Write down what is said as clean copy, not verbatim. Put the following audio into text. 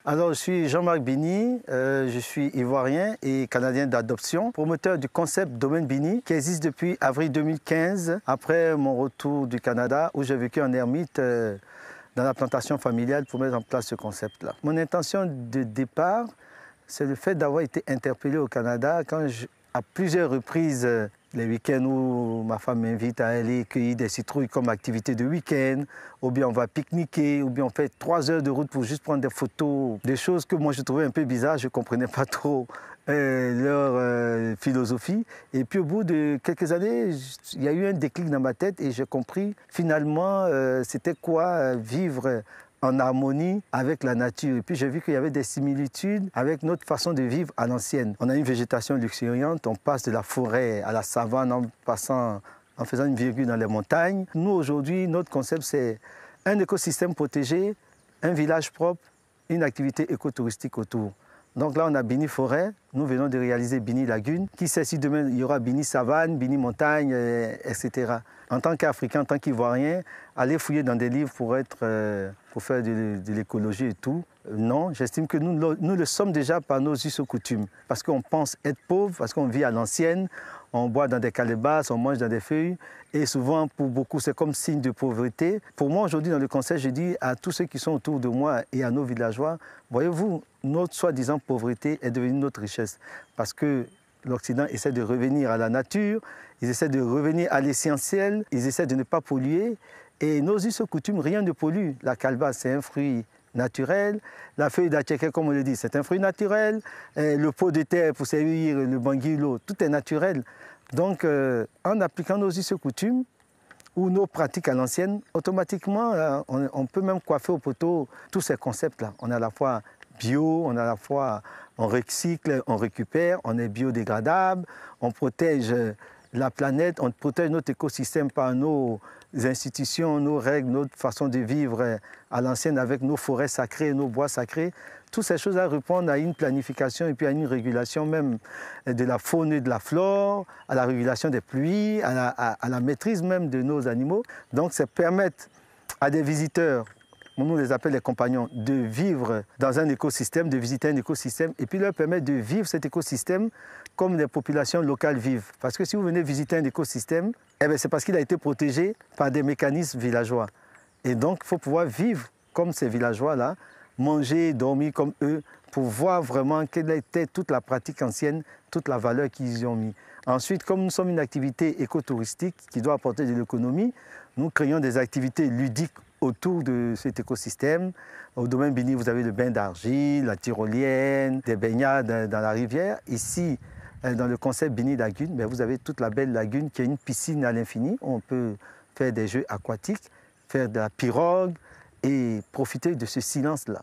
Alors, je suis Jean-Marc Bini, je suis ivoirien et canadien d'adoption, promoteur du concept Domaine Bini qui existe depuis avril 2015, après mon retour du Canada où j'ai vécu en ermite dans la plantation familiale pour mettre en place ce concept-là. Mon intention de départ, c'est le fait d'avoir été interpellé au Canada quand à plusieurs reprises, les week-ends où ma femme m'invite à aller cueillir des citrouilles comme activité de week-end, ou bien on va pique-niquer, ou bien on fait 3 heures de route pour juste prendre des photos, des choses que moi je trouvais un peu bizarres, je ne comprenais pas trop leur philosophie. Et puis au bout de quelques années, il y a eu un déclic dans ma tête et j'ai compris finalement c'était quoi vivre en harmonie avec la nature. Et puis j'ai vu qu'il y avait des similitudes avec notre façon de vivre à l'ancienne. On a une végétation luxuriante, on passe de la forêt à la savane en faisant une virgule dans les montagnes. Nous aujourd'hui, notre concept c'est un écosystème protégé, un village propre, une activité écotouristique autour. Donc là, on a Bini Forêt, nous venons de réaliser Bini Lagune. Qui sait si demain, il y aura Bini Savane, Bini Montagne, etc. En tant qu'Africain, en tant qu'Ivoirien, aller fouiller dans des livres pour faire de l'écologie et tout, non, j'estime que nous le sommes déjà par nos us et coutumes. Parce qu'on pense être pauvre, parce qu'on vit à l'ancienne, on boit dans des calebasses, on mange dans des feuilles. Et souvent, pour beaucoup, c'est comme signe de pauvreté. Pour moi, aujourd'hui, dans le conseil, je dis à tous ceux qui sont autour de moi et à nos villageois, voyez-vous, notre soi-disant pauvreté est devenue notre richesse. Parce que l'Occident essaie de revenir à la nature, ils essaient de revenir à l'essentiel, ils essaient de ne pas polluer. Et nos us et coutumes, rien ne pollue. La calebasse, c'est un fruit naturel. La feuille d'attiéké, comme on le dit, c'est un fruit naturel. Le pot de terre pour servir le banguilo, tout est naturel. Donc, en appliquant nos us et coutumes ou nos pratiques à l'ancienne, automatiquement, on peut même coiffer au poteau tous ces concepts-là. On est à la fois bio, on est à la fois on recycle, on récupère, on est biodégradable, on protège la planète, on protège notre écosystème par nos institutions, nos règles, notre façon de vivre à l'ancienne avec nos forêts sacrées, nos bois sacrés. Toutes ces choses-là répondent à une planification et puis à une régulation même de la faune et de la flore, à la régulation des pluies, à la maîtrise même de nos animaux. Donc ça permet à des visiteurs, on les appelle les compagnons, de vivre dans un écosystème, de visiter un écosystème et puis leur permettre de vivre cet écosystème comme les populations locales vivent. Parce que si vous venez visiter un écosystème, eh c'est parce qu'il a été protégé par des mécanismes villageois. Et donc, il faut pouvoir vivre comme ces villageois-là, manger, dormir comme eux, pour voir vraiment quelle était toute la pratique ancienne, toute la valeur qu'ils y ont mis. Ensuite, comme nous sommes une activité écotouristique qui doit apporter de l'économie, nous créons des activités ludiques autour de cet écosystème. Au domaine Bini, vous avez le bain d'argile, la tyrolienne, des baignades dans la rivière. Ici, dans le concept Bini Lagune, vous avez toute la belle lagune qui est une piscine à l'infini. On peut faire des jeux aquatiques, faire de la pirogue et profiter de ce silence-là.